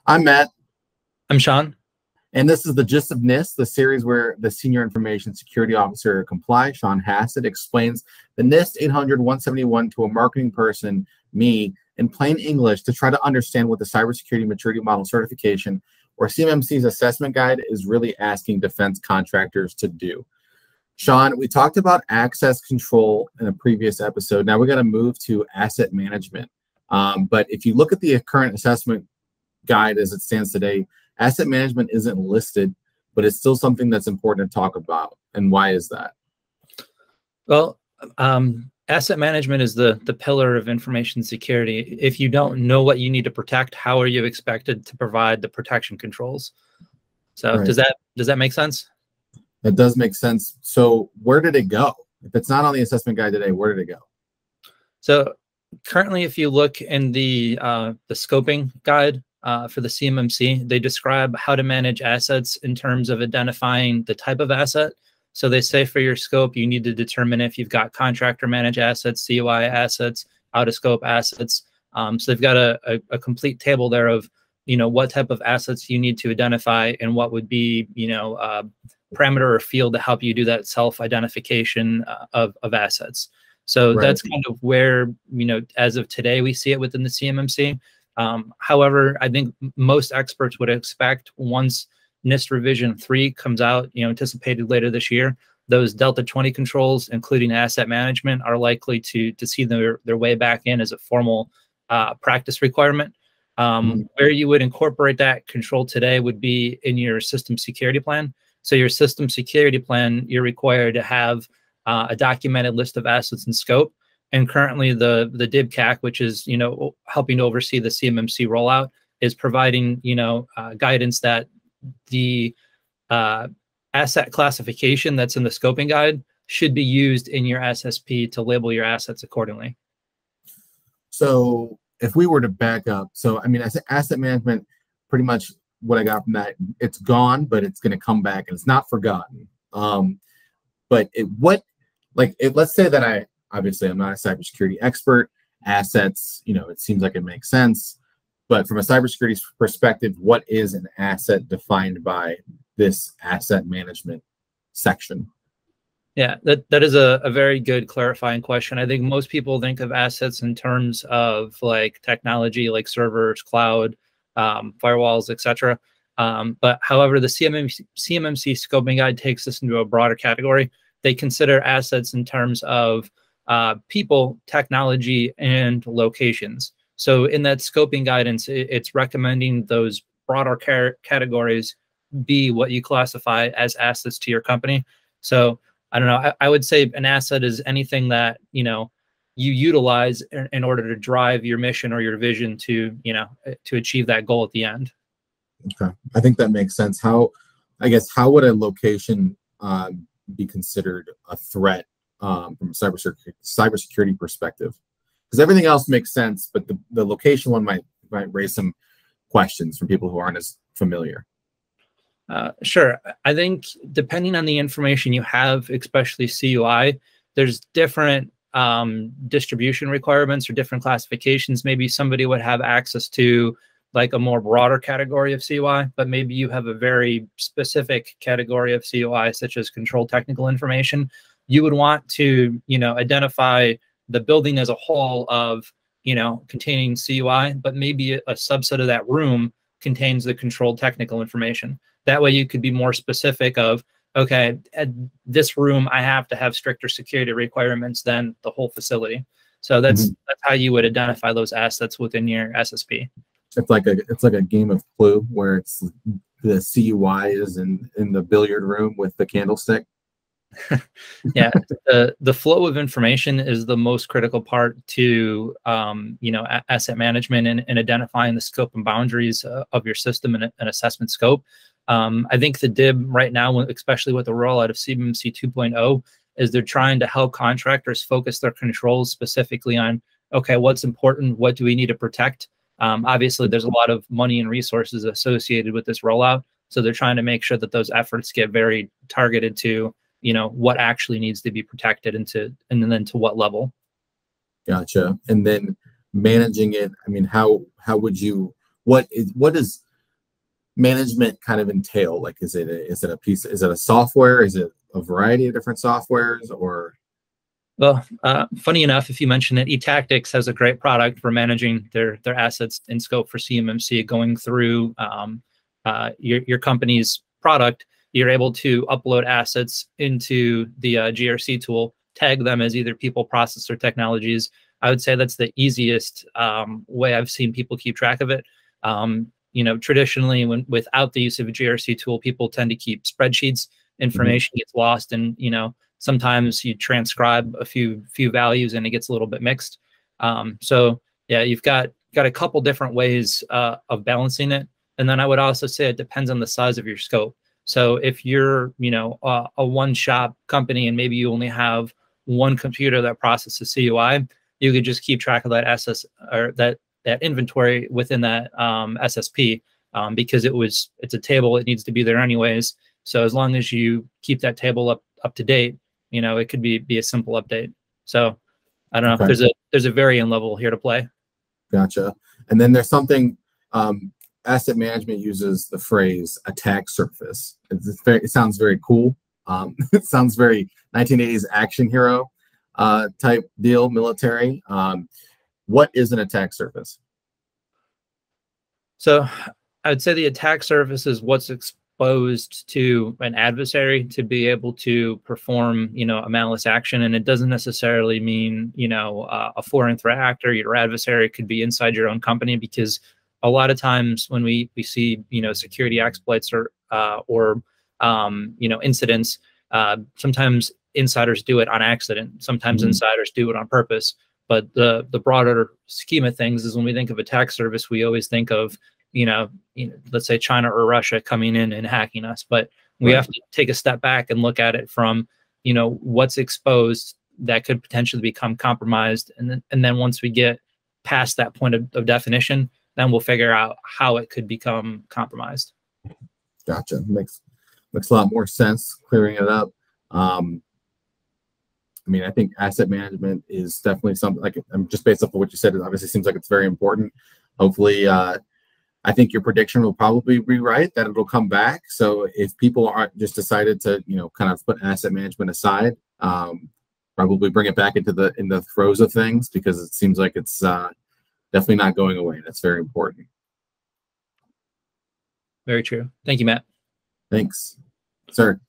I'm Matt. I'm Sean. And this is the GIST of NIST, the series where the Senior Information Security Officer at Kompleye, Sean Hassett, explains the NIST 800-171 to a marketing person, me, in plain English to try to understand what the Cybersecurity Maturity Model Certification, or CMMC's assessment guide, is really asking defense contractors to do. Sean, we talked about access control in a previous episode. Now we're going to move to asset management. But if you look at the current assessment guide as it stands today, asset management isn't listed, but it's still something that's important to talk about. And why is that? Well, asset management is the pillar of information security. If you don't know what you need to protect, how are you expected to provide the protection controls? So right. Does that make sense? That does make sense. So where did it go? If it's not on the assessment guide today, where did it go? So currently, if you look in the scoping guide for the CMMC, they describe how to manage assets in terms of identifying the type of asset. So they say for your scope, you need to determine if you've got contractor managed assets, COI assets, out of scope assets. So they've got a complete table there of, what type of assets you need to identify and what would be, parameter or field to help you do that self-identification of assets. So right. That's kind of where, as of today, we see it within the CMMC. However, I think most experts would expect once NIST revision 3 comes out, anticipated later this year, those Delta 20 controls, including asset management, are likely to see their way back in as a formal practice requirement. Where you would incorporate that control today would be in your system security plan. So your system security plan, you're required to have a documented list of assets and scope. And currently the DIB-CAC, which is, helping to oversee the CMMC rollout, is providing, guidance that the asset classification that's in the scoping guide should be used in your SSP to label your assets accordingly. So if we were to back up, so I mean, asset management, pretty much what I got from that, it's gone, but it's going to come back and it's not forgotten. But let's say that obviously I'm not a cybersecurity expert. Assets, it seems like it makes sense. But from a cybersecurity perspective, what is an asset defined by this asset management section? Yeah, that is a very good clarifying question. I think most people think of assets in terms of like technology, like servers, cloud, firewalls, etc. But however, the CMMC scoping guide takes this into a broader category. They consider assets in terms of people, technology, and locations. So in that scoping guidance, it's recommending those broader categories be what you classify as assets to your company. So I don't know, I would say an asset is anything that, you utilize in order to drive your mission or your vision to, to achieve that goal at the end. Okay, I think that makes sense. How would a location be considered a threat from a cybersecurity perspective? Because everything else makes sense, but the location one might raise some questions from people who aren't as familiar. Sure. I think depending on the information you have, especially CUI, there's different distribution requirements or different classifications. Maybe somebody would have access to like a more broader category of CUI, but maybe you have a very specific category of CUI, such as control technical information. You would want to, identify the building as a whole of, containing CUI, but maybe a subset of that room contains the controlled technical information. That way you could be more specific of, okay, at this room, I have to have stricter security requirements than the whole facility. So that's how you would identify those assets within your SSP. It's like a game of Clue where it's the CUI is in the billiard room with the candlestick. Yeah, the flow of information is the most critical part to asset management and identifying the scope and boundaries of your system and assessment scope. I think the DIB right now, especially with the rollout of CMMC 2.0, is they're trying to help contractors focus their controls specifically on, okay, what's important, what do we need to protect? Obviously, there's a lot of money and resources associated with this rollout, so they're trying to make sure that those efforts get very targeted to what actually needs to be protected and then to what level. Gotcha. And then managing it, I mean, how would you, what is management kind of entail? Like, is it a piece? Is it a software? Is it a variety of different softwares? Or Well, funny enough, if you mention it, eTactics has a great product for managing their assets in scope for CMMC. Going through your company's product, you're able to upload assets into the GRC tool, tag them as either people, process, or technologies. I would say that's the easiest way I've seen people keep track of it. Traditionally, without the use of a GRC tool, people tend to keep spreadsheets. Information gets lost, and sometimes you transcribe a few values and it gets a little bit mixed. So yeah, you've got a couple different ways of balancing it. And then I would also say it depends on the size of your scope. So if you're, a one-shop company and maybe you only have one computer that processes CUI, you could just keep track of that or that inventory within that SSP because it's a table. It needs to be there anyways. So as long as you keep that table up to date, it could be a simple update. So I don't know. Okay. There's a variant level here to play. Gotcha. And then there's something. Asset management uses the phrase attack surface. It sounds very cool. It sounds very 1980s action hero type deal, military. What is an attack surface? So I'd say the attack surface is what's exposed to an adversary to be able to perform, a malicious action. And it doesn't necessarily mean, a foreign threat actor. Your adversary could be inside your own company, because a lot of times when we see, security exploits or incidents, sometimes insiders do it on accident. Sometimes insiders do it on purpose. But the broader scheme of things is when we think of attack surface, we always think of, let's say China or Russia coming in and hacking us. But we have to take a step back and look at it from, what's exposed that could potentially become compromised. And then once we get past that point of definition, then we'll figure out how it could become compromised. Gotcha. Makes a lot more sense, clearing it up. I think asset management is definitely something, like, just based off of what you said, it obviously seems like it's very important. Hopefully, I think your prediction will probably be right, that it'll come back. So if people aren't just decided to, kind of put asset management aside, probably bring it back in the throes of things, because it seems like it's definitely not going away. That's very important. Very true. Thank you, Matt. Thanks, sir.